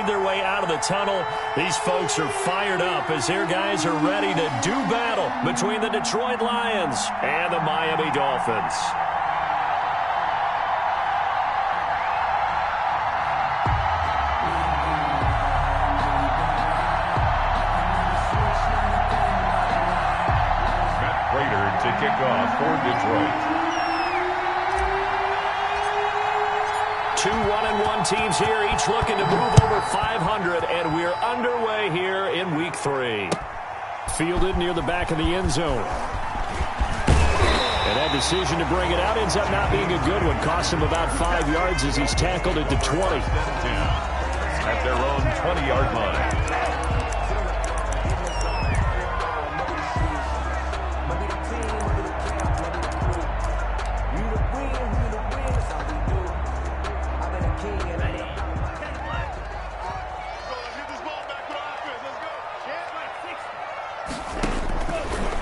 made their way out of the tunnel. These folks are fired up as their guys are ready to do battle between the Detroit Lions and the Miami Dolphins. To kick off for Detroit. 2 1-1 teams here, each looking to move over 500, and we're underway here in Week 3. Fielded near the back of the end zone. And that decision to bring it out ends up not being a good one. Costs him about 5 yards as he's tackled at the 20. At their own 20-yard line.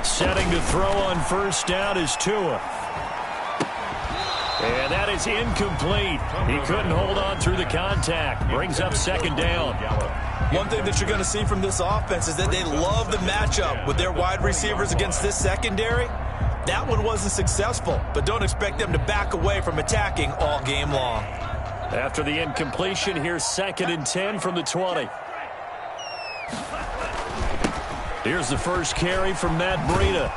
Setting to throw on first down is Tua. And that is incomplete. He couldn't hold on through the contact. Brings up second down. One thing that you're going to see from this offense is that they love the matchup with their wide receivers against this secondary. That one wasn't successful, but don't expect them to back away from attacking all game long. After the incompletion, here's 2nd and 10 from the 20. Here's the first carry from Matt Breida.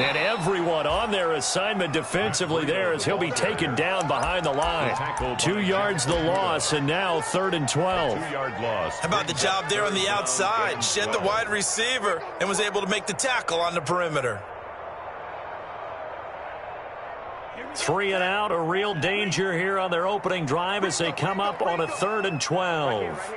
And everyone on their assignment defensively there as he'll be taken down behind the line. 2 yards the loss, and now 3rd and 12. 2-yard loss. How about the job there on the outside? Shed the wide receiver and was able to make the tackle on the perimeter. 3 and out, a real danger here on their opening drive as they come up on a 3rd and 12.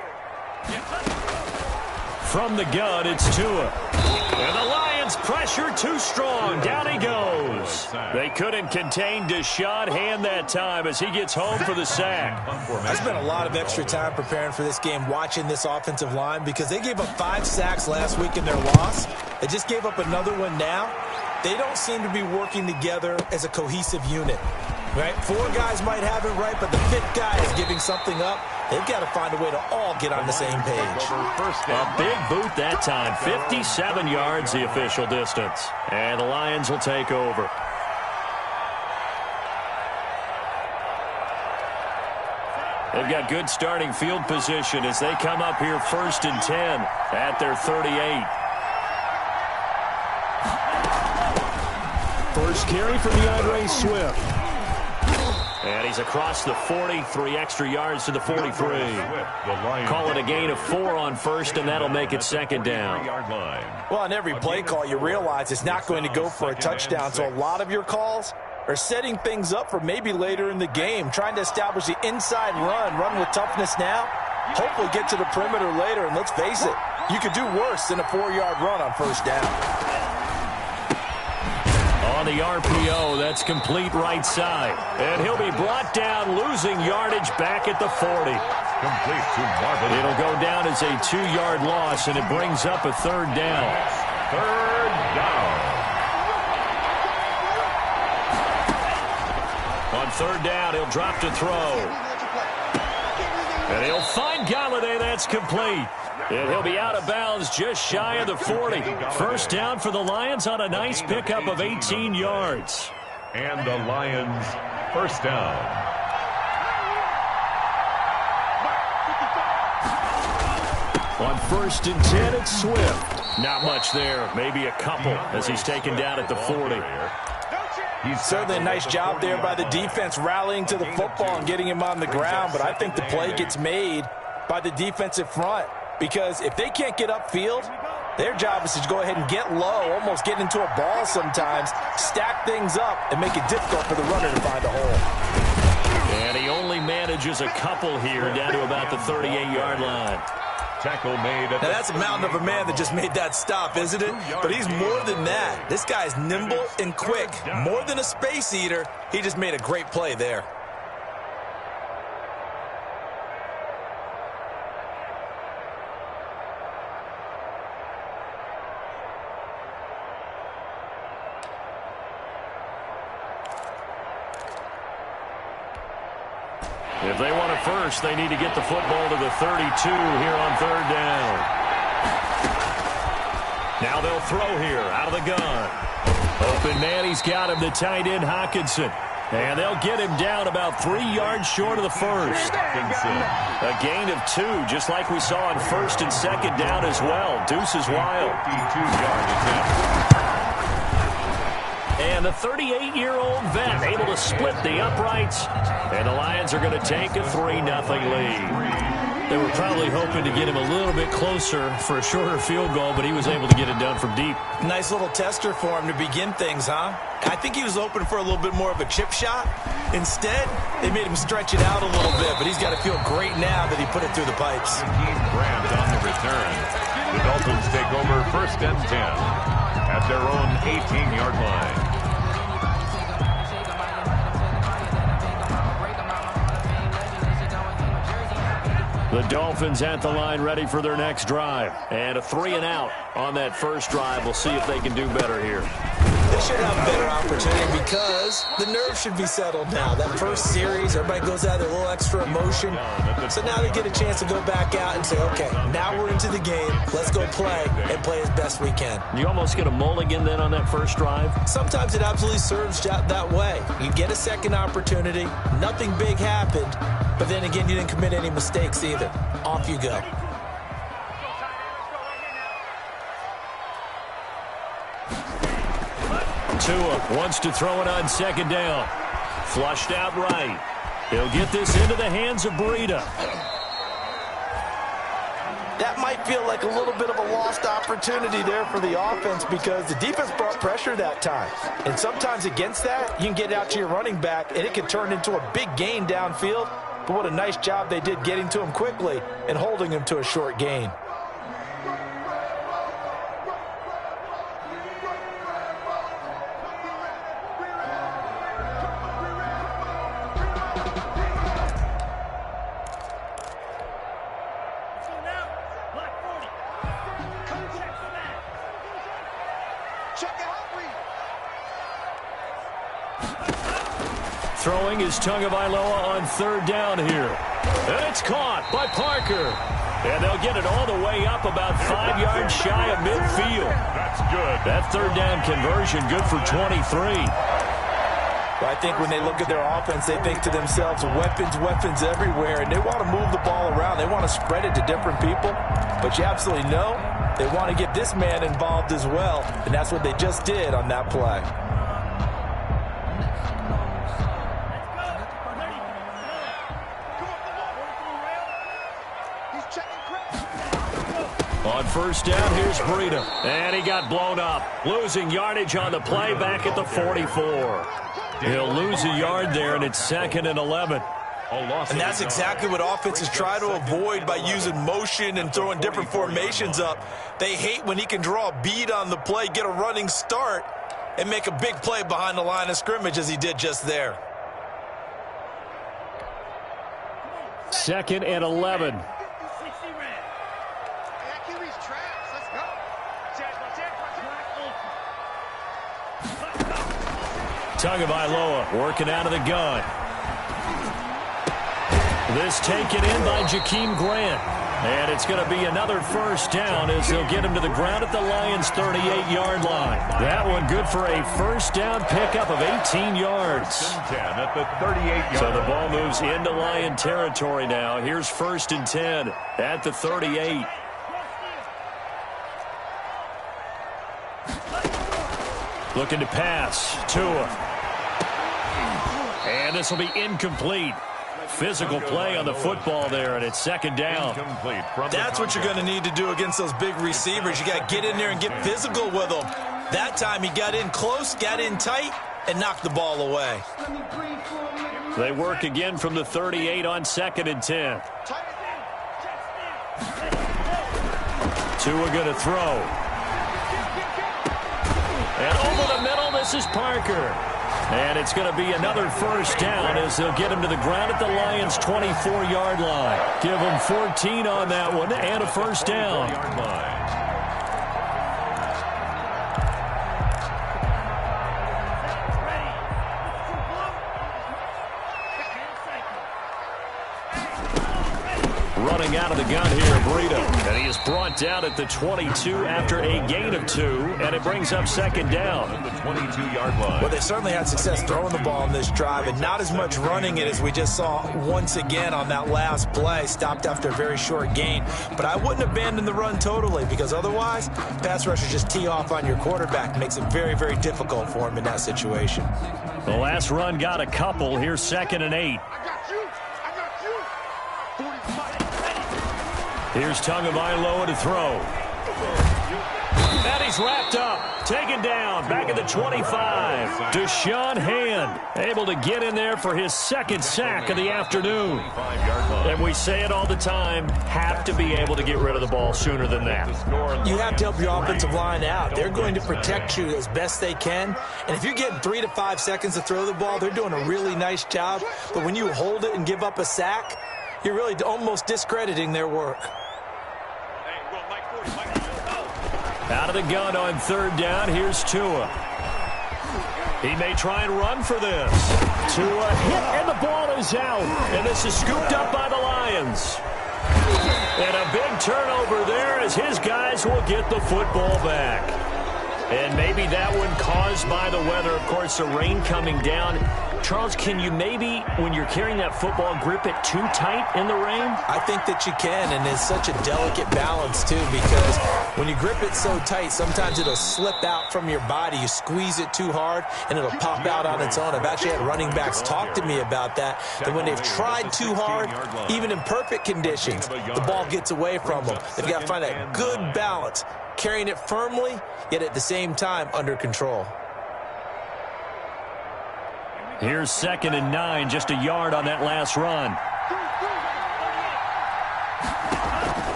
From the gun, it's Tua. And the Lions pressure too strong. Down he goes. They couldn't contain Deshaun Hand that time as he gets home for the sack. I spent a lot of extra time preparing for this game watching this offensive line because they gave up 5 sacks last week in their loss. They just gave up another one now. They don't seem to be working together as a cohesive unit. Right? 4 guys might have it right, but the 5th guy is giving something up. They've got to find a way to all get on the same page. A big boot that time. 57 yards the official distance. And the Lions will take over. They've got good starting field position as they come up here 1st and 10 at their 38. First carry from DeAndre Swift. And he's across the 40, 3 extra yards to the 43. Call it a gain of 4 on first, and that'll make it 2nd down. Well, on every play call, you realize it's not going to go for a touchdown, so a lot of your calls are setting things up for maybe later in the game, trying to establish the inside run with toughness now, hopefully get to the perimeter later, and let's face it, you could do worse than a 4-yard run on first down. On the RPO, that's complete right side. And he'll be brought down, losing yardage back at the 40. Complete to Marvin. It'll go down as a 2-yard loss, and it brings up a 3rd down. 3rd down. On 3rd down, he'll drop to throw. And he'll find Galladay. That's complete. And he'll be out of bounds just shy of the 40. First down for the Lions on a nice pickup of 18 yards. And the Lions first down. On 1st and 10, it's Swift. Not much there. Maybe a couple as he's taken down at the 40. Certainly a nice job there by the defense rallying to the football and getting him on the ground, but I think the play gets made by the defensive front. Because if they can't get upfield, their job is to go ahead and get low, almost get into a ball sometimes, stack things up, and make it difficult for the runner to find a hole. And he only manages a couple here down to about the 38-yard line. Tackle made. Now that's a mountain of a man that just made that stop, isn't it? But he's more than that. This guy's nimble and quick. More than a space eater, he just made a great play there. If they want it first, they need to get the football to the 32 here on third down. Now they'll throw here out of the gun. Open man, he's got him, the tight end Hockenson. And they'll get him down about 3 yards short of the first. A gain of 2, just like we saw on first and second down as well. Deuce is wild. 52-yard attempt. And the 38-year-old vet able to split the uprights. And the Lions are going to take a 3-0 lead. They were probably hoping to get him a little bit closer for a shorter field goal, but he was able to get it done from deep. Nice little tester for him to begin things, huh? I think he was open for a little bit more of a chip shot. Instead, they made him stretch it out a little bit, but he's got to feel great now that he put it through the pipes. Grant on the return. The Dolphins take over first and 10 at their own 18-yard line. The Dolphins at the line ready for their next drive. And a 3-and-out on that first drive. We'll see if they can do better here. They should have a better opportunity because the nerves should be settled now. That first series, everybody goes out with a little extra emotion. So now they get a chance to go back out and say, okay, now we're into the game. Let's go play and play as best we can. You almost get a mulligan then on that first drive? Sometimes it absolutely serves that way. You get a second opportunity. Nothing big happened. But then again, you didn't commit any mistakes either. Off you go. Tua wants to throw it on second down. Flushed out right. He'll get this into the hands of Breida. That might feel like a little bit of a lost opportunity there for the offense because the defense brought pressure that time. And sometimes against that, you can get out to your running back, and it can turn into a big gain downfield. But what a nice job they did getting to him quickly and holding him to a short gain. Throwing is Tagovailoa on third down here. And it's caught by Parker. And they'll get it all the way up about 5 yards shy of midfield. That's good. That third down conversion good for 23. I think when they look at their offense, they think to themselves, weapons everywhere, and they want to move the ball around. They want to spread it to different people. But you absolutely know they want to get this man involved as well, and that's what they just did on that play. On first down, here's Breida. And he got blown up. Losing yardage on the play back at the 44. He'll lose a yard there, and it's 2nd and 11. And that's exactly what offenses try to avoid by using motion and throwing different formations up. They hate when he can draw a bead on the play, get a running start, and make a big play behind the line of scrimmage as he did just there. 2nd and 11. Tagovailoa working out of the gun. This taken in by Jakeem Grant. And it's going to be another first down as they'll get him to the ground at the Lions' 38-yard line. That one good for a first down pickup of 18 yards. 10 at the 38-yard. So the ball moves into Lion territory now. Here's 1st and 10 at the 38. Looking to pass. Tua. And this will be incomplete. Physical play on the football there, and it's 2nd down. That's what you're going to need to do against those big receivers. You got to get in there and get physical with them. That time he got in close, got in tight, and knocked the ball away. They work again from the 38 on 2nd and 10. Tua going to throw. And over the middle, this is Parker. And it's going to be another first down as they'll get him to the ground at the Lions' 24-yard line. Give him 14 on that one and a first down. Running out of the gun here, Breida. And he is brought down at the 22 after a gain of 2, and it brings up second down. On the 22-yard line. Well, they certainly had success throwing the ball in this drive, and not as much running it as we just saw once again on that last play. Stopped after a very short gain. But I wouldn't abandon the run totally, because otherwise, pass rushers just tee off on your quarterback. Makes it very, very difficult for him in that situation. The last run got a couple. Here's 2nd and 8. Here's Tagovailoa to throw. And he's wrapped up. Taken down. Back at the 25. Deshaun Hand able to get in there for his 2nd sack of the afternoon. And we say it all the time, have to be able to get rid of the ball sooner than that. You have to help your offensive line out. They're going to protect you as best they can. And if you're getting 3 to 5 seconds to throw the ball, they're doing a really nice job. But when you hold it and give up a sack, you're really almost discrediting their work. Out of the gun on 3rd down. Here's Tua. He may try and run for this. Tua hit, and the ball is out. And this is scooped up by the Lions. And a big turnover there as his guys will get the football back. And maybe that one caused by the weather. Of course, the rain coming down. Charles, can you maybe, when you're carrying that football, grip it too tight in the rain? I think that you can, and it's such a delicate balance, too, because when you grip it so tight, sometimes it'll slip out from your body. You squeeze it too hard, and it'll pop out on its own. I've actually had running backs talk to me about that when they've tried too hard, even in perfect conditions, the ball gets away from them. They've got to find that good balance, carrying it firmly, yet at the same time under control. Here's 2nd and 9, just a yard on that last run.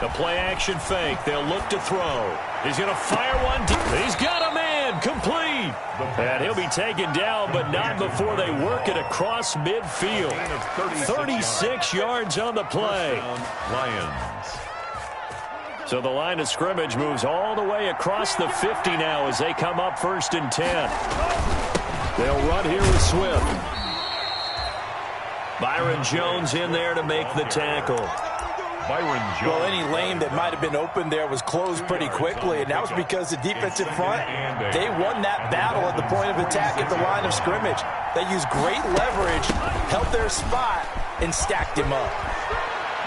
The play-action fake. They'll look to throw. He's going to fire one deep. He's got a man. Complete. And he'll be taken down, but not before they work it across midfield. 36 yards on the play. Lions. So the line of scrimmage moves all the way across the 50 now as they come up 1st and 10. They'll run here with Swift. Byron Jones in there to make the tackle. Byron Jones. Well, any lane that might have been open there was closed pretty quickly, and that was because the defensive front, they won that battle at the point of attack at the line of scrimmage. They used great leverage, held their spot, and stacked him up.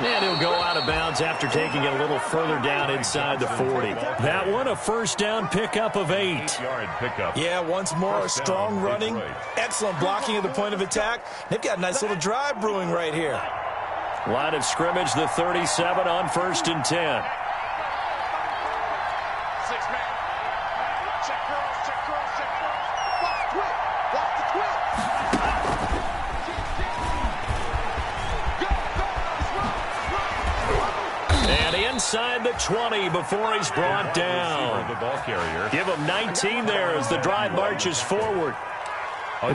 And he'll go out of bounds after taking it a little further down inside the 40. That one, a 1st down pickup of 8. Yeah, once more, strong running, excellent blocking at the point of attack. They've got a nice little drive brewing right here. Line of scrimmage, the 37 on 1st and 10. Inside the 20 before he's brought down. The ball carrier. Give him 19 there as the drive marches forward.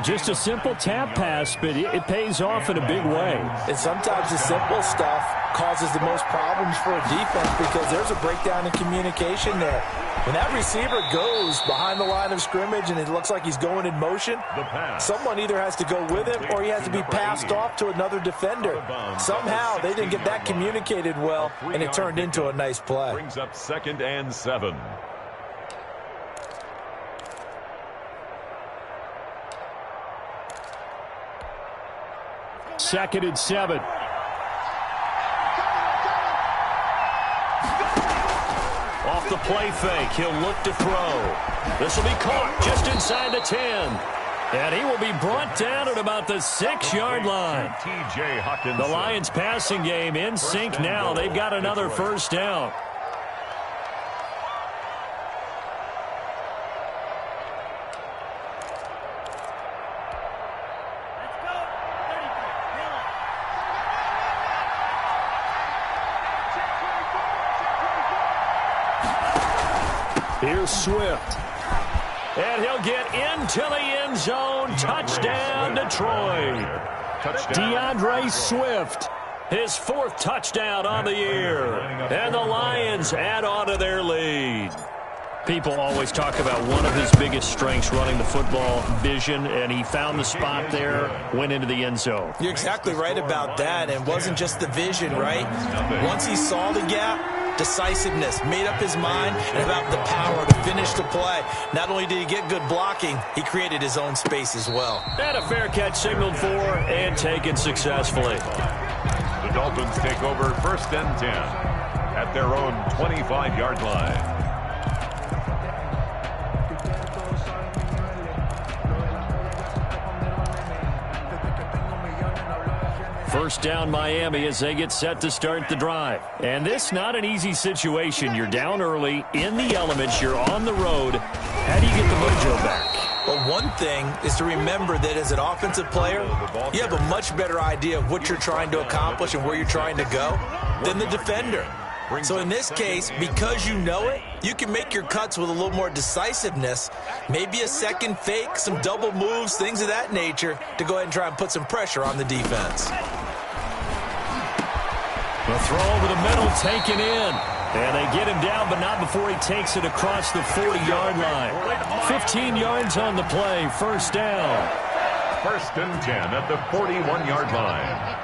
Just a simple tap pass, but it pays off in a big way. And sometimes the simple stuff causes the most problems for a defense because there's a breakdown in communication there. When that receiver goes behind the line of scrimmage and it looks like he's going in motion, someone either has to go with him or he has to be passed off to another defender. Somehow they didn't get that communicated well, and it turned into a nice play. Brings up 2nd and 7. Second and 7. Off the play fake, he'll look to throw. This will be caught just inside the 10. And he will be brought down at about the 6-yard line. T.J. Hawkins. The Lions passing game in sync now. They've got another 1st down. Here's Swift. And he'll get into the end zone. Touchdown, Detroit. DeAndre Swift, his 4th touchdown on the year. And the Lions add on to their lead. People always talk about one of his biggest strengths running the football, vision, and he found the spot there, went into the end zone. You're exactly right about that, and it wasn't just the vision, right? Once he saw the gap, decisiveness, made up his mind, and about the power to finish the play. Not only did he get good blocking, he created his own space as well. And a fair catch signaled for and taken successfully. The Dolphins take over 1st and 10 at their own 25-yard line. First down Miami as they get set to start the drive. And this not an easy situation. You're down early, in the elements, you're on the road. How do you get the mojo back? Well, one thing is to remember that as an offensive player, you have a much better idea of what you're trying to accomplish and where you're trying to go than the defender. So in this case, because you know it, you can make your cuts with a little more decisiveness, maybe a second fake, some double moves, things of that nature, to go ahead and try and put some pressure on the defense. The throw over the middle, taken in. And they get him down, but not before he takes it across the 40-yard line. 15 yards on the play, first down. 1st and 10 at the 41-yard line.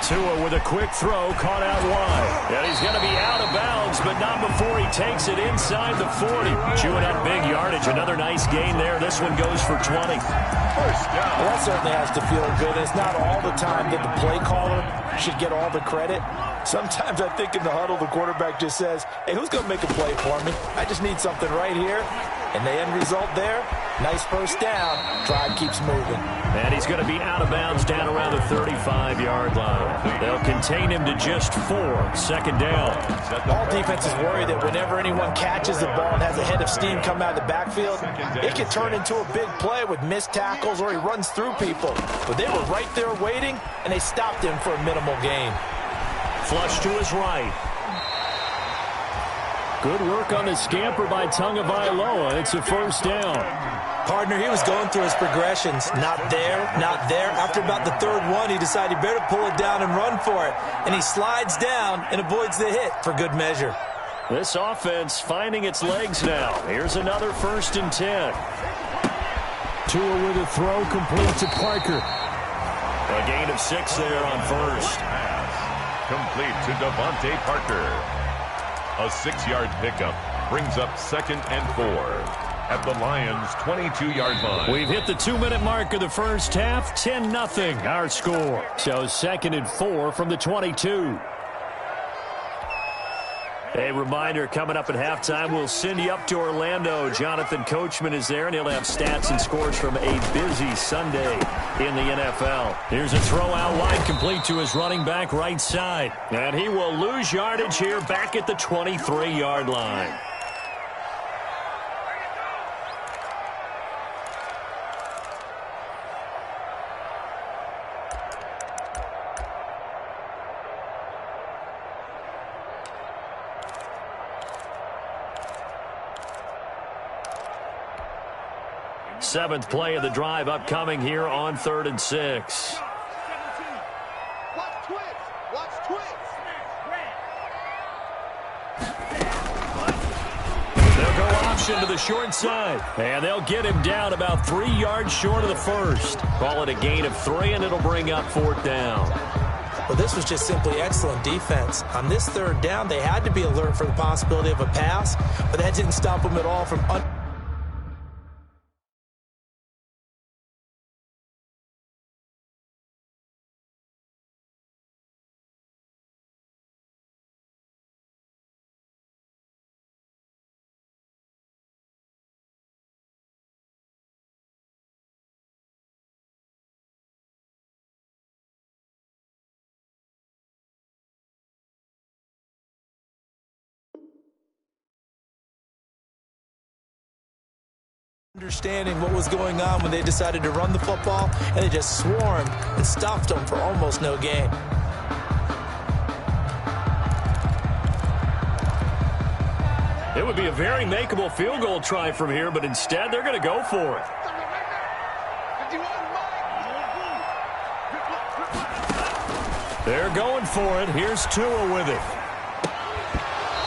Tua with a quick throw, caught out wide. And he's going to be out of bounds, but not before he takes it inside the 40. Chewing up big yardage. Another nice gain there. This one goes for 20. First down. Well, that certainly has to feel good. It's not all the time that the play caller should get all the credit. Sometimes I think in the huddle, the quarterback just says, hey, who's going to make a play for me? I just need something right here. And the end result there, nice first down. Drive keeps moving. And he's going to be out of bounds down around the 35-yard line. They'll contain him to just 4. Second down. All defenses worry that whenever anyone catches the ball and has a head of steam come out of the backfield, it can turn into a big play with missed tackles or he runs through people. But they were right there waiting, and they stopped him for a minimal gain. Flush to his right. Good work on the scamper by Tagovailoa. It's a first down. Partner, he was going through his progressions. Not there, not there. After about the third one, he decided he better pull it down and run for it. And he slides down and avoids the hit for good measure. This offense finding its legs now. Here's another 1st and 10. Tua with a throw complete to Parker. A gain of 6 there on first. Complete to Devontae Parker. A 6-yard pickup brings up 2nd and 4 at the Lions' 22-yard line. We've hit the 2-minute mark of the first half. 10-0 our score. So 2nd and 4 from the 22. A reminder, coming up at halftime, we'll send you up to Orlando. Jonathan Coachman is there, and he'll have stats and scores from a busy Sunday in the NFL. Here's a throw out wide, complete to his running back right side. And he will lose yardage here back at the 23-yard line. Seventh play of the drive upcoming here on 3rd and 6. They'll go option to the short side, and they'll get him down about 3 yards short of the first. Call it a gain of 3, and it'll bring up 4th down. Well, this was just simply excellent defense. On this 3rd down, they had to be alert for the possibility of a pass, but that didn't stop them at all from understanding what was going on when they decided to run the football, and they just swarmed and stuffed them for almost no gain. It would be a very makeable field goal try from here, but instead they're going to go for it. They're going for it. Here's Tua with it.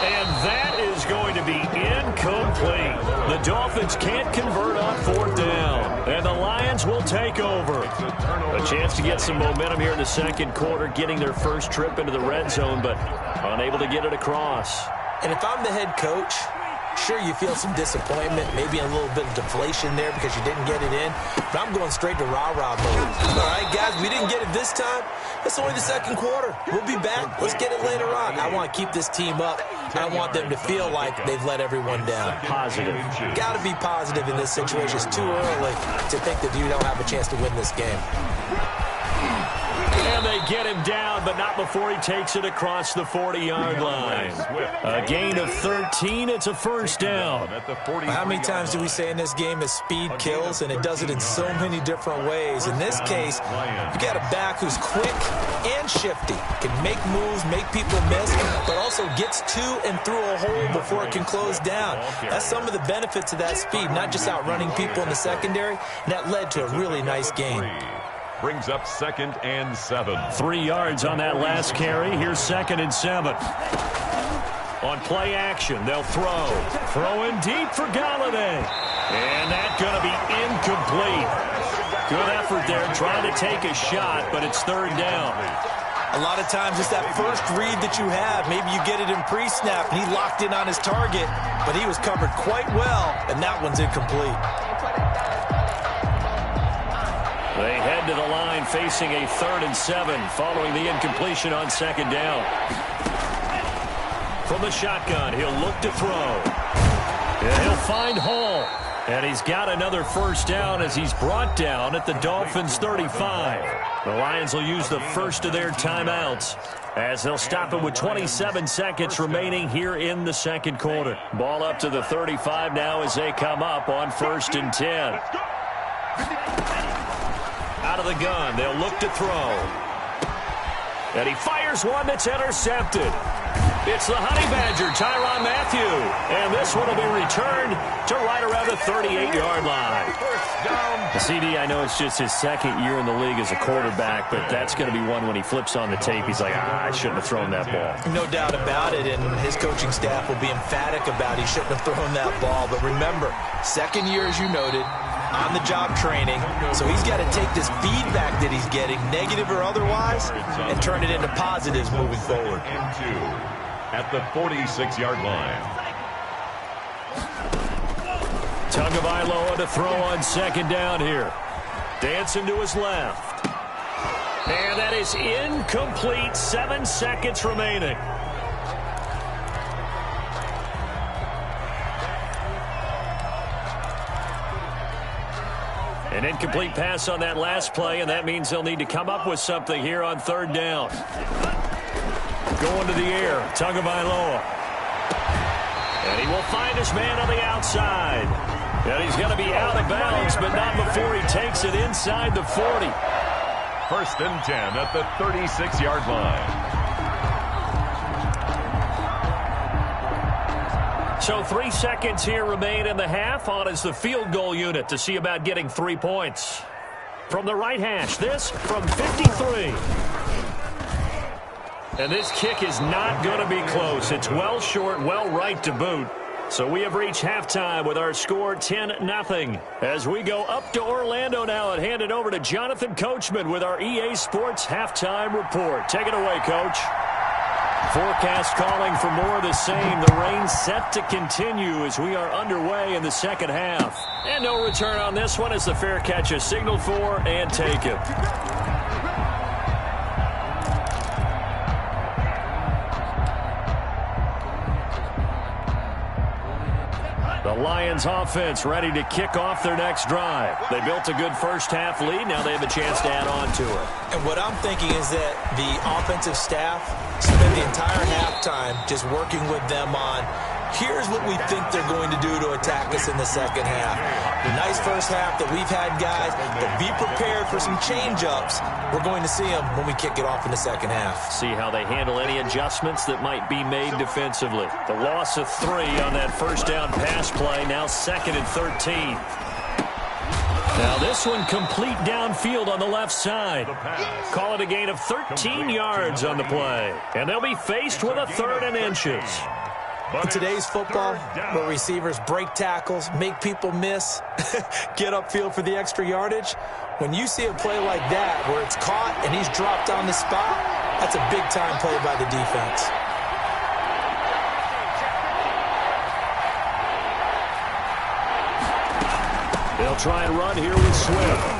And that is going to be incomplete. The Dolphins can't convert on 4th down, and the Lions will take over. A chance to get some momentum here in the second quarter, getting their first trip into the red zone, but unable to get it across. And if I'm the head coach, sure, you feel some disappointment, maybe a little bit of deflation there because you didn't get it in, but I'm going straight to rah-rah mode. All right, guys, we didn't get it this time. It's only the second quarter. We'll be back. Let's get it later on. I want to keep this team up. I want them to feel like they've let everyone down. Positive. Got to be positive in this situation. It's too early to think that you don't have a chance to win this game. And they get him down, but not before he takes it across the 40-yard line. A gain of 13. It's a first down. How many times do we say in this game that speed kills, and it does it in so many different ways? In this case, you got a back who's quick and shifty, can make moves, make people miss, but also gets to and through a hole before it can close down. That's some of the benefits of that speed, not just outrunning people in the secondary. And that led to a really nice game. Brings up 2nd and 7. 3 yards on that last carry. Here's 2nd and 7. On play action, they'll throw. Throwing deep for Galladay. And that's going to be incomplete. Good effort there trying to take a shot, but it's 3rd down. A lot of times it's that first read that you have. Maybe you get it in pre-snap, and he locked in on his target, but he was covered quite well, and that one's incomplete. They head to the line facing a 3rd and 7 following the incompletion on 2nd down. From the shotgun, he'll look to throw. And he'll find Hall. And he's got another first down as he's brought down at the Dolphins' 35. The Lions will use the first of their timeouts as they'll stop it with 27 seconds remaining here in the second quarter. Ball up to the 35 now as they come up on 1st and 10. Out of the gun, they'll look to throw. And he fires one that's intercepted. It's the Honey Badger, Tyrann Mathieu. And this one will be returned to right around the 38-yard line. The CD, I know it's just his 2nd year in the league as a quarterback, but that's going to be one when he flips on the tape. He's like, I shouldn't have thrown that ball. No doubt about it, and his coaching staff will be emphatic about he shouldn't have thrown that ball. But remember, 2nd year, as you noted, on-the-job training, so he's got to take this feedback that he's getting, negative or otherwise, and turn it into positives moving forward. And 2 at the 46-yard line. Tagovailoa to throw on 2nd down here. Dancing to his left. And that is incomplete. 7 seconds remaining. An incomplete pass on that last play, and that means they'll need to come up with something here on 3rd down. Going to the air, Tagovailoa. And he will find his man on the outside. And he's going to be out of bounds, but not before he takes it inside the 40. 1st and 10 at the 36-yard line. So 3 seconds here remain in the half. On is the field goal unit to see about getting 3 points. From the right hash, this from 53. And this kick is not going to be close. It's well short, well right to boot. So we have reached halftime with our score 10-0. As we go up to Orlando now and hand it over to Jonathan Coachman with our EA Sports Halftime Report. Take it away, Coach. Forecast calling for more of the same. The rain set to continue as we are underway in the second half. And no return on this one as the fair catch is signaled for and taken. The Lions offense ready to kick off their next drive. They built a good first half lead. Now they have a chance to add on to it. And what I'm thinking is that the offensive staff spent the entire halftime just working with them on, here's what we think they're going to do to attack us in the second half. The nice first half that we've had, guys, but be prepared for some change-ups. We're going to see them when we kick it off in the second half. See how they handle any adjustments that might be made defensively. The loss of 3 on that first down pass play, now 2nd and 13. Now this one complete downfield on the left side. Call it a gain of 13 yards on the play. And they'll be faced with a 3rd and inches. In today's football, where receivers break tackles, make people miss, get upfield for the extra yardage, when you see a play like that where it's caught and he's dropped on the spot, that's a big-time play by the defense. They'll try and run here with Swift.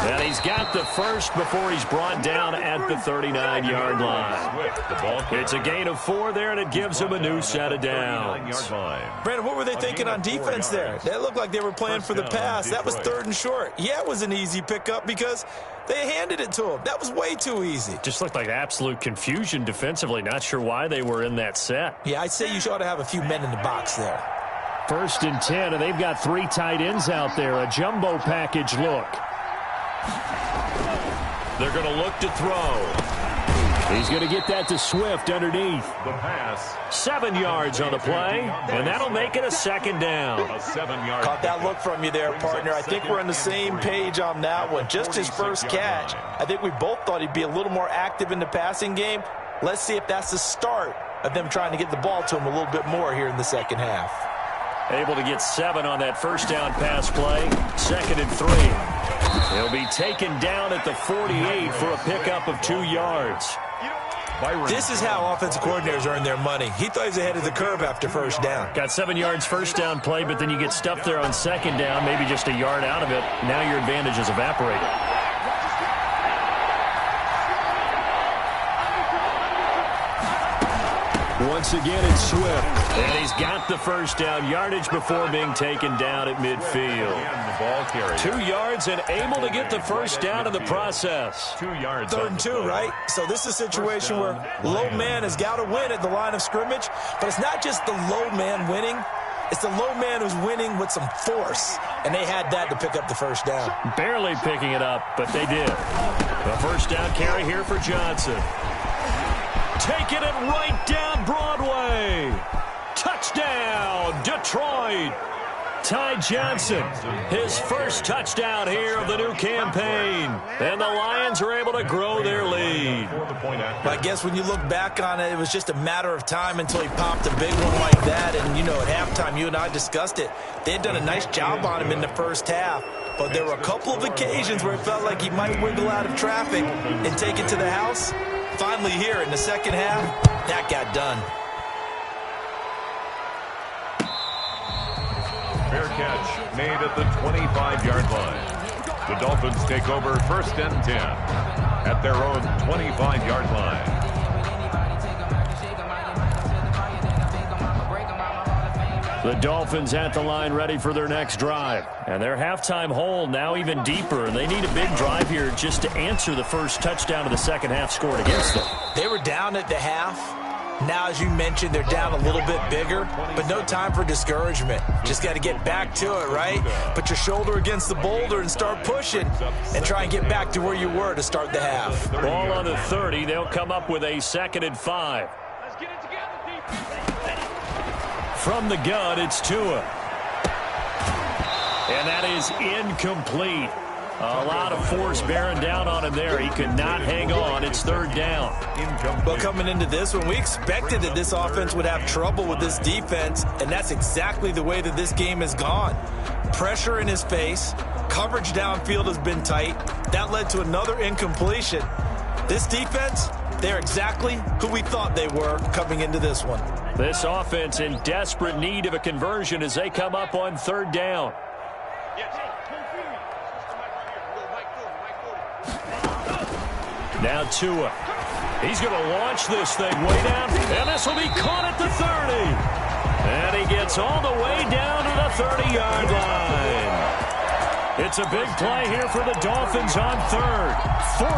And he's got the first before he's brought down at the 39-yard line. It's a gain of 4 there, and it gives him a new set of downs. Brandon, what were they thinking on defense there? They looked like they were playing for the pass. That was 3rd and short. Yeah, it was an easy pickup because they handed it to him. That was way too easy. Just looked like absolute confusion defensively. Not sure why they were in that set. Yeah, I'd say you ought to have a few men in the box there. 1st and 10, and they've got 3 tight ends out there. A jumbo package look. They're going to look to throw. He's going to get that to Swift underneath. The pass. 7 yards on the play, and that'll make it a 2nd down. A 7-yard. Caught that look from you there, partner. I think we're on the same page on that one. Just his first catch. I think we both thought he'd be a little more active in the passing game. Let's see if that's the start of them trying to get the ball to him a little bit more here in the second half. Able to get 7 on that first down pass play. 2nd and 3. He'll be taken down at the 48 for a pickup of 2 yards. This is how offensive coordinators earn their money. He thought he was ahead of the curve after first down. Got 7 yards first down play, but then you get stuffed there on 2nd down, maybe just a yard out of it. Now your advantage is evaporated. Once again, it's Swift. And he's got the first down yardage before being taken down at midfield. 2 yards and able to get the first down in the process. 2 yards. 3rd and 2, right? So this is a situation where low man has got to win at the line of scrimmage. But it's not just the low man winning. It's the low man who's winning with some force. And they had that to pick up the first down. Barely picking it up, but they did. The first down carry here for Johnson. Taking it right down Broadway. Touchdown, Detroit. Ty Johnson, his first touchdown here of the new campaign. And the Lions are able to grow their lead. I guess when you look back on it, it was just a matter of time until he popped a big one like that. And, you know, at halftime, you and I discussed it. They had done a nice job on him in the first half. But there were a couple of occasions where it felt like he might wiggle out of traffic and take it to the house. Finally here in the second half, that got done. Fair catch made at the 25-yard line. The Dolphins take over 1st and 10 at their own 25-yard line. The Dolphins at the line ready for their next drive. And their halftime hole now even deeper. And they need a big drive here just to answer the first touchdown of the second half scored against them. They were down at the half. Now, as you mentioned, they're down a little bit bigger, but no time for discouragement. Just got to get back to it, right? Put your shoulder against the boulder and start pushing and try and get back to where you were to start the half. Ball on the 30. They'll come up with a 2nd and 5. From the gun, it's Tua. And that is incomplete. A lot of force bearing down on him there. He could not hang on. It's 3rd down. Well, coming into this one, we expected that this offense would have trouble with this defense, and that's exactly the way that this game has gone. Pressure in his face. Coverage downfield has been tight. That led to another incompletion. This defense, they're exactly who we thought they were coming into this one. This offense in desperate need of a conversion as they come up on 3rd down. Now Tua. He's going to launch this thing way down, and this will be caught at the 30. And he gets all the way down to the 30-yard line. It's a big play here for the Dolphins on 3rd.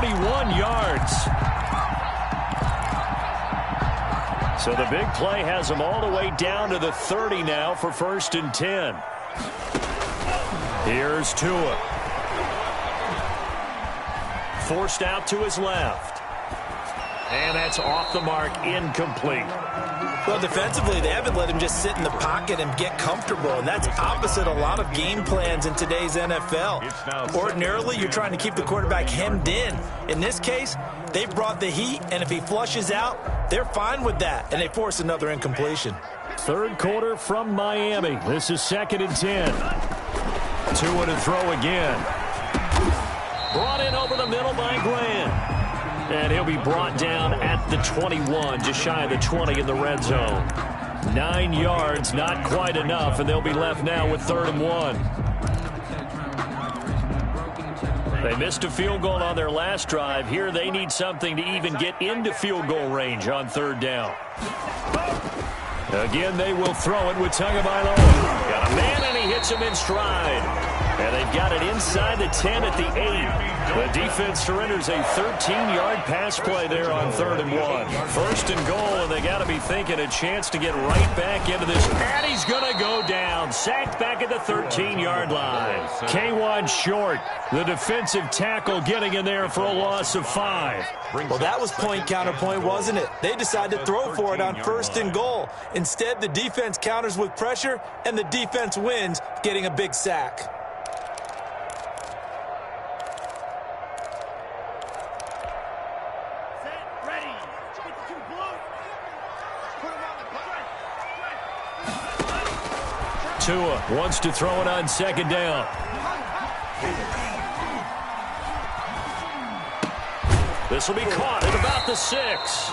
41 yards. So the big play has them all the way down to the 30 now for 1st and 10. Here's Tua. Forced out to his left. And that's off the mark, incomplete. Well, defensively, they haven't let him just sit in the pocket and get comfortable, and that's opposite a lot of game plans in today's NFL. Ordinarily, you're trying to keep the quarterback hemmed in. In this case, they brought the heat, and if he flushes out, they're fine with that, and they force another incompletion. Third quarter from Miami. This is 2nd and 10. Tua to throw again. Brought in over the middle by Glenn. And he'll be brought down at the 21, just shy of the 20 in the red zone. 9 yards, not quite enough, and they'll be left now with 3rd and 1. They missed a field goal on their last drive. Here they need something to even get into field goal range on 3rd down. Again, they will throw it with Tagovailoa. Got a man, and he hits him in stride. And they've got it inside the 10 at the 8. The defense surrenders a 13-yard pass play there on 3rd and 1. 1st and goal, and they got to be thinking a chance to get right back into this. And he's going to go down. Sacked back at the 13-yard line. K1 short. The defensive tackle getting in there for a loss of 5. Well, that was point counterpoint, wasn't it? They decided to throw for it on 1st and goal. Instead, the defense counters with pressure, and the defense wins, getting a big sack. Tua wants to throw it on 2nd down. This will be caught at about the 6.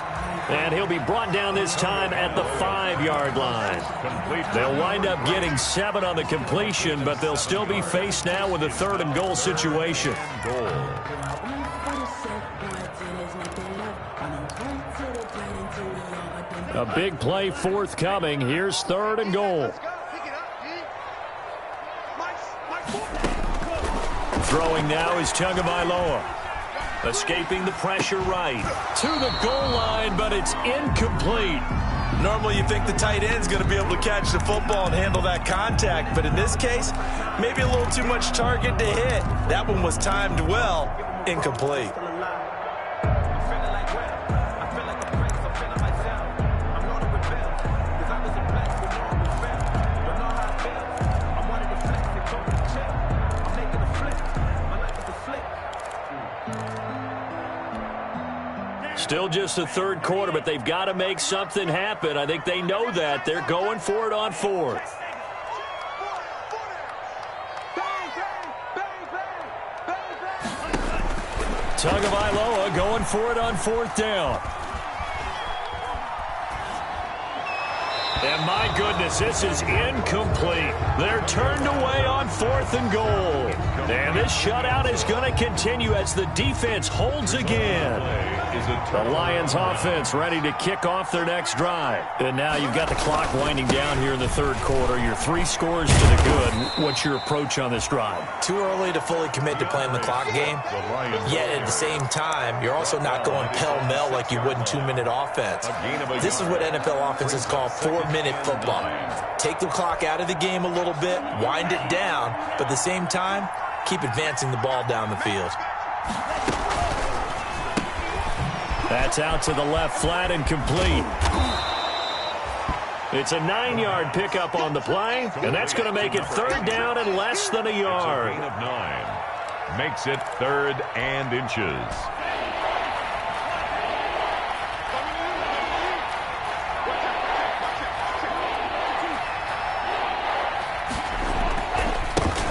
And he'll be brought down this time at the 5-yard line. They'll wind up getting 7 on the completion, but they'll still be faced now with a 3rd and goal situation. A big play forthcoming. Here's 3rd and goal. Throwing now is Tagovailoa. Escaping the pressure right. To the goal line, but it's incomplete. Normally you think the tight end's going to be able to catch the football and handle that contact, but in this case, maybe a little too much target to hit. That one was timed well. Incomplete. Still just the 3rd quarter, but they've got to make something happen. I think they know that. They're going for it on 4th. Tagovailoa going for it on 4th down. And my goodness, this is incomplete. They're turned away on 4th and goal. And this shutout is going to continue as the defense holds again. The Lions offense ready to kick off their next drive. And now you've got the clock winding down here in the 3rd quarter. You're 3 scores to the good. What's your approach on this drive? Too early to fully commit to playing the clock game. Yet at the same time, you're also not going pell-mell like you would in 2-minute offense. This is what NFL offenses call 4-minute football. Take the clock out of the game a little bit, wind it down, but at the same time, keep advancing the ball down the field. That's out to the left, flat and complete. It's a 9-yard pickup on the play, and that's going to make it 3rd down and less than a yard. Gain of 9 makes it 3rd and inches.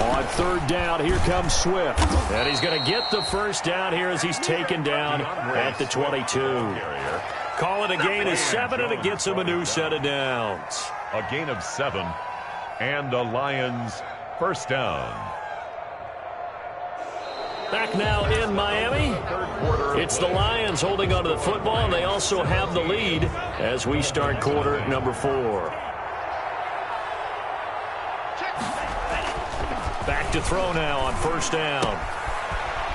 On 3rd down, here comes Swift. And he's going to get the 1st down here as he's taken down at the 22. Call it a gain of 7, and it gets him a new set of downs. A gain of 7 and a Lions 1st down. Back now in Miami. It's the Lions holding onto the football, and they also have the lead as we start quarter number 4. Back to throw now on 1st down.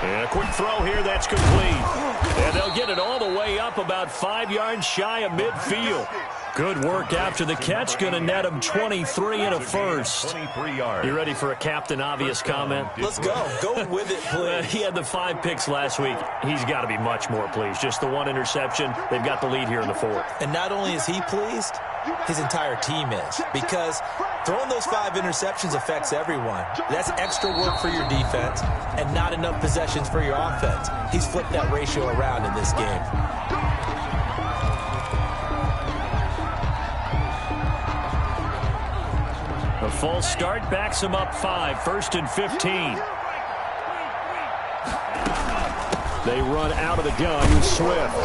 And a quick throw here, that's complete. And they'll get it all the way up about 5 yards shy of midfield. Good work after the catch. Going to net him 23 and a 1st. You ready for a Captain Obvious comment? Let's go. Go with it, please. He had the 5 picks last week. He's got to be much more pleased. Just the 1 interception. They've got the lead here in the 4th. And not only is he pleased, his entire team is. Because throwing those 5 interceptions affects everyone. That's extra work for your defense and not enough possessions for your offense. He's flipped that ratio around in this game. A false start backs him up 5, 1st and 15. They run out of the gun. Swift.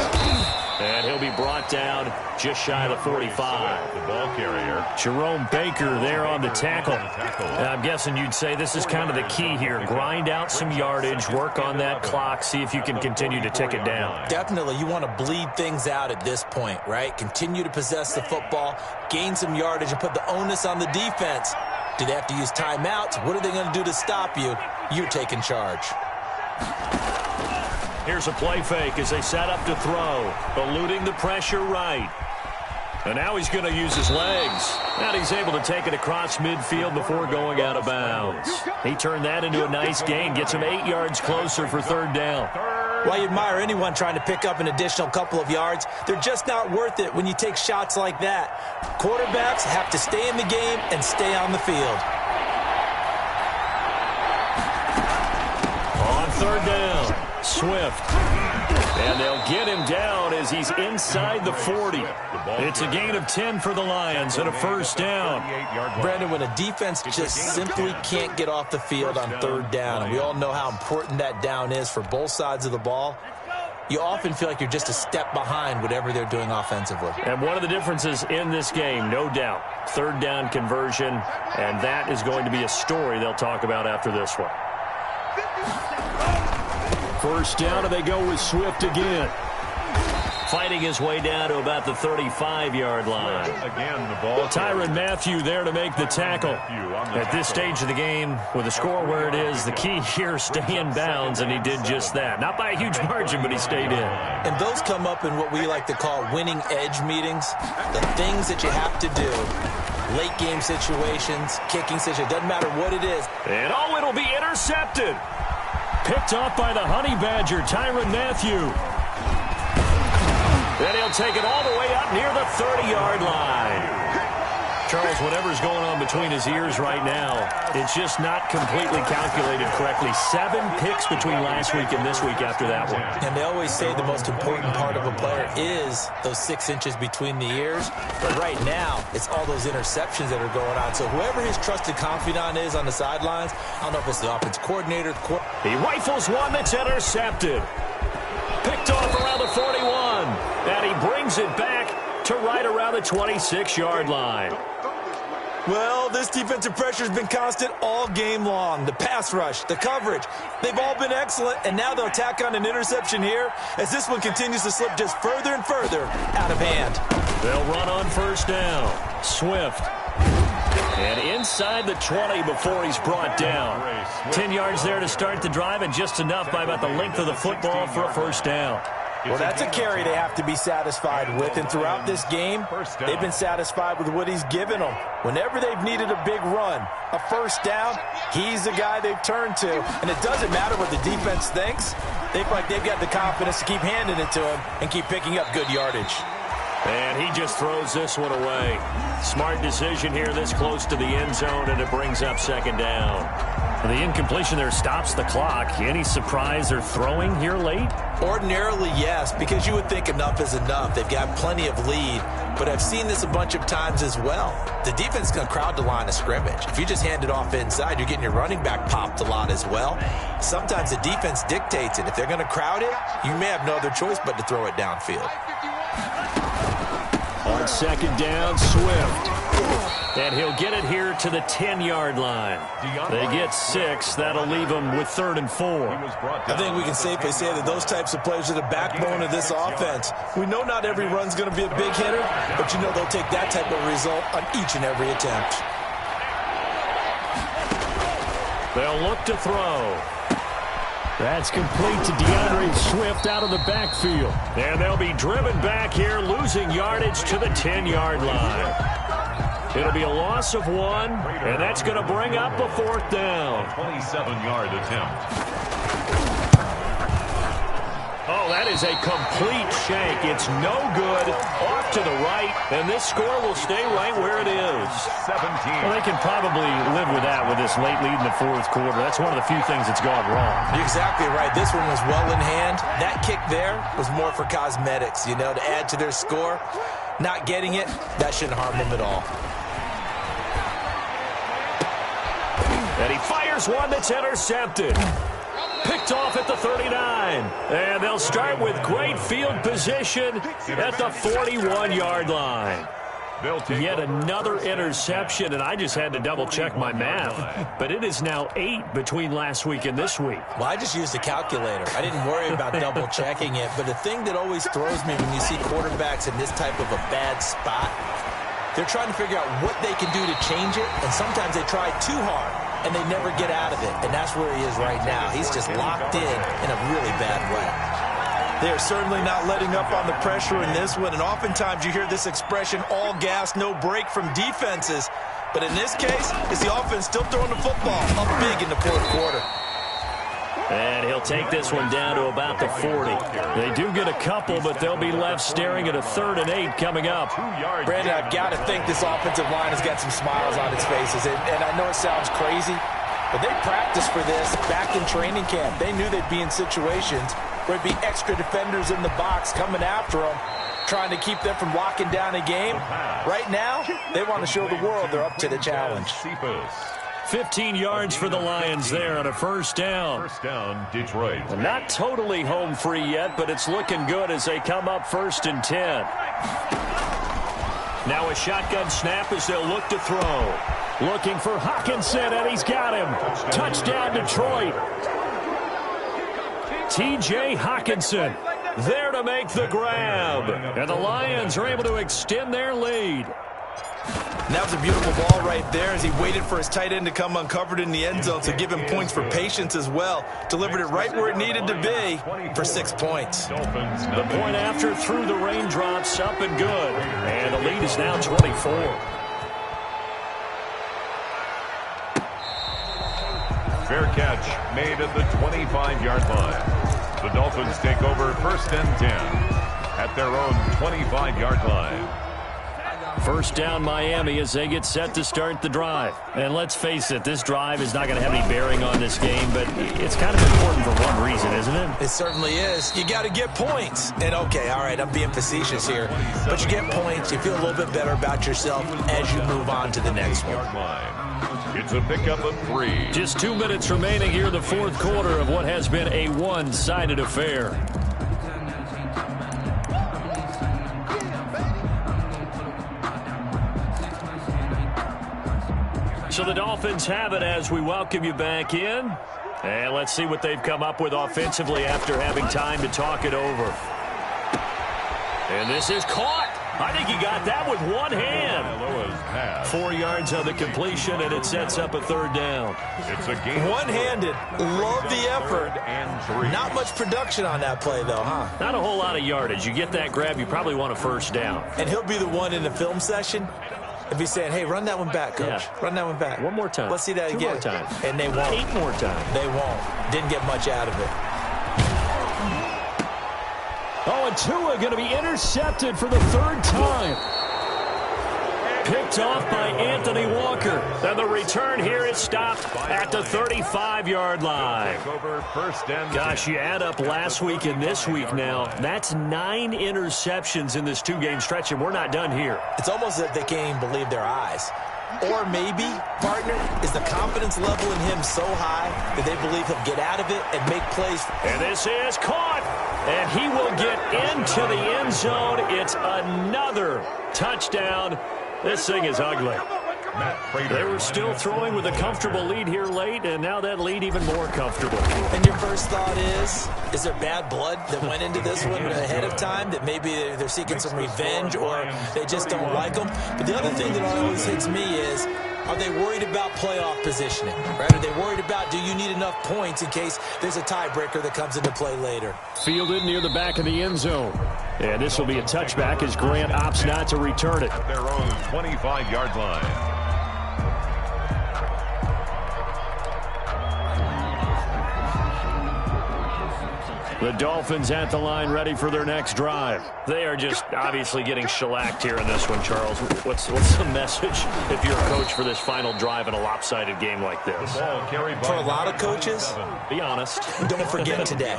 And he'll be brought down just shy of the 45. The ball carrier. Jerome Baker there on the tackle. And I'm guessing you'd say this is kind of the key here. Grind out some yardage, work on that clock, see if you can continue to tick it down. Definitely. You want to bleed things out at this point, right? Continue to possess the football, gain some yardage, and put the onus on the defense. Do they have to use timeouts? What are they going to do to stop you? You're taking charge. Here's a play fake as they set up to throw. Eluding the pressure right. And now he's going to use his legs. And he's able to take it across midfield before going out of bounds. He turned that into a nice gain. Gets him 8 yards closer for 3rd down. Well, you admire anyone trying to pick up an additional couple of yards. They're just not worth it when you take shots like that. Quarterbacks have to stay in the game and stay on the field. On 3rd down. Swift. And they'll get him down as he's inside the 40. It's a gain of 10 for the Lions and a 1st down. Brandon, when a defense just simply can't get off the field on 3rd down, and we all know how important that down is for both sides of the ball, you often feel like you're just a step behind whatever they're doing offensively. And one of the differences in this game, no doubt, 3rd down conversion, and that is going to be a story they'll talk about after this one. 1st down, and they go with Swift again. Fighting his way down to about the 35-yard line. Again, the ball. Tyrann Mathieu there to make the tackle. At this stage of the game, with the score where it is, the key here, stay in bounds, and he did just that. Not by a huge margin, but he stayed in. And those come up in what we like to call winning edge meetings. The things that you have to do. Late game situations, kicking situations, doesn't matter what it is. And it'll be intercepted. Picked off by the Honey Badger, Tyrann Mathieu. Then he'll take it all the way up near the 30-yard line. Charles, whatever's going on between his ears right now, it's just not completely calculated correctly. 7 picks between last week and this week after that one. And they always say the most important part of a player is those 6 inches between the ears. But right now, it's all those interceptions that are going on. So whoever his trusted confidant is on the sidelines, I don't know if it's the offense coordinator. He rifles one that's intercepted. Picked off around the 41. And he brings it back to right around the 26-yard line. Well, this defensive pressure has been constant all game long. The pass rush, the coverage, they've all been excellent, and now they'll tack on an interception here as this one continues to slip just further and further out of hand. They'll run on 1st down. Swift. And inside the 20 before he's brought down. 10 yards there to start the drive, and just enough by about the length of the football for a 1st down. Well, that's a carry they have to be satisfied with, and throughout this game, they've been satisfied with what he's given them. Whenever they've needed a big run, a 1st down, he's the guy they've turned to. And it doesn't matter what the defense thinks. They feel like they've got the confidence to keep handing it to him and keep picking up good yardage. And he just throws this one away. Smart decision here this close to the end zone, and it brings up 2nd down. The incompletion there stops the clock. Any surprise they're throwing here late? Ordinarily, yes, because you would think enough is enough. They've got plenty of lead, but I've seen this a bunch of times as well. The defense is going to crowd the line of scrimmage. If you just hand it off inside, you're getting your running back popped a lot as well. Sometimes the defense dictates it. If they're going to crowd it, you may have no other choice but to throw it downfield. On 2nd down, Swift. And he'll get it here to the 10-yard line. They get 6. That'll leave them with 3rd and 4. I think we can safely say that those types of players are the backbone of this offense. We know not every run's going to be a big hitter, but you know they'll take that type of result on each and every attempt. They'll look to throw. That's complete to DeAndre Swift out of the backfield. And they'll be driven back here, losing yardage to the 10-yard line. It'll be a loss of 1, and that's going to bring up a 4th down. 27-yard attempt. Oh, that is a complete shank. It's no good. Off to the right, and this score will stay right where it is. 17. Well, they can probably live with that with this late lead in the 4th quarter. That's one of the few things that's gone wrong. You're exactly right. This one was well in hand. That kick there was more for cosmetics, to add to their score. Not getting it, that shouldn't harm them at all. And he fires one that's intercepted. Picked off at the 39. And they'll start with great field position at the 41-yard line. Yet another interception, and I just had to double-check my math. But it is now 8 between last week and this week. Well, I just used a calculator. I didn't worry about double-checking it. But the thing that always throws me when you see quarterbacks in this type of a bad spot, they're trying to figure out what they can do to change it, and sometimes they try too hard, and they never get out of it. And that's where he is right now. He's just locked in a really bad way. They're certainly not letting up on the pressure in this one, and oftentimes you hear this expression, all gas, no break from defenses. But in this case, it's the offense still throwing the football up big in the fourth quarter. And he'll take this one down to about the 40. They do get a couple, but they'll be left staring at a 3rd and 8 coming up. Brandon, I've got to think this offensive line has got some smiles on its faces. And I know it sounds crazy, but they practiced for this back in training camp. They knew they'd be in situations where it'd be extra defenders in the box coming after them, trying to keep them from locking down a game. Right now, they want to show the world they're up to the challenge. 15 yards for the Lions there on a first down. First down, Detroit. Not totally home free yet, but it's looking good as they come up 1st and 10. Now a shotgun snap as they'll look to throw. Looking for Hockenson, and he's got him. Touchdown, Detroit. T.J. Hockenson there to make the grab. And the Lions are able to extend their lead. And that was a beautiful ball right there as he waited for his tight end to come uncovered in the end zone, so give him points for patience as well. Delivered it right where it needed to be for 6 points. The point after through the raindrops, up and good. And the lead is now 24. Fair catch made at the 25-yard line. The Dolphins take over 1st and 10 at their own 25-yard line. First down Miami as they get set to start the drive. And let's face it, this drive is not going to have any bearing on this game, but it's kind of important for one reason, isn't it? It certainly is. You got to get points. And okay, all right, I'm being facetious here, but you get points, you feel a little bit better about yourself as you move on to the next one. It's a pickup of 3. Just 2 minutes remaining here in the fourth quarter of what has been a one-sided affair. So the Dolphins have it as we welcome you back in. And let's see what they've come up with offensively after having time to talk it over. And this is caught. I think he got that with one hand. 4 yards on the completion, and it sets up a 3rd down. It's a game. One-handed. Love the effort. Not much production on that play, though, huh? Not a whole lot of yardage. You get that grab, you probably want a 1st down. And he'll be the one in the film session if he's saying, hey, run that one back, Coach. Yeah. Run that one back. One more time. Let's see that 2 again. more times. And they won't. 8 more times. They won't. Didn't get much out of it. Oh, and Tua going to be intercepted for the 3rd time. Picked off by Anthony Walker. And the return here is stopped at the 35-yard line. Gosh, you add up last week and this week now. That's 9 interceptions in this 2-game stretch, and we're not done here. It's almost as if they can't even believe their eyes. Or maybe, partner, is the confidence level in him so high that they believe he'll get out of it and make plays. And this is caught. And he will get into the end zone. It's another touchdown. This thing is ugly. They were still throwing with a comfortable lead here late, and now that lead even more comfortable. And your first thought is there bad blood that went into this one ahead of time, that maybe they're seeking some revenge or they just don't like them? But the other thing that always hits me is, are they worried about playoff positioning? Right? Are they worried about, do you need enough points in case there's a tiebreaker that comes into play later? Fielded near the back of the end zone. And this will be a touchback as Grant opts not to return it. Their own 25-yard line. The Dolphins at the line ready for their next drive. They are just obviously getting shellacked here in this one, Charles. What's the message if you're a coach for this final drive in a lopsided game like this? For a lot of coaches, be honest. Don't forget today.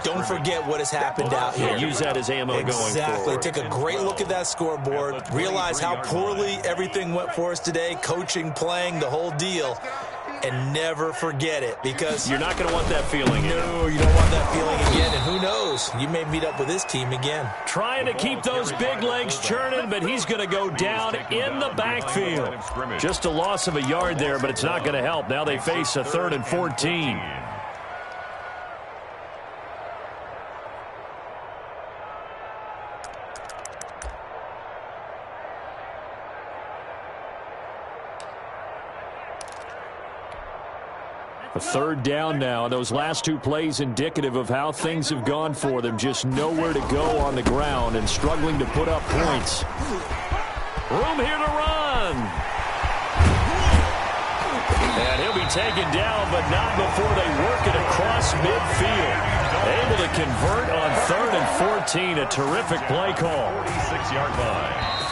Don't forget what has happened out here. Use that as ammo going forward. Exactly. Take a great look at that scoreboard. Realize how poorly everything went for us today. Coaching, playing, the whole deal. and never forget it, because you're not going to want that feeling. No, you don't want that feeling again, and who knows? You may meet up with this team again. Trying to keep those big legs churning, but he's going to go down in the backfield. Just a loss of a yard there, but it's not going to help. Now they face a 3rd and 14. A 3rd down now. Those last 2 plays indicative of how things have gone for them. Just nowhere to go on the ground and struggling to put up points. Room here to run. And he'll be taken down, but not before they work it across midfield. Able to convert on 3rd and 14. A terrific play call. 46-yard line.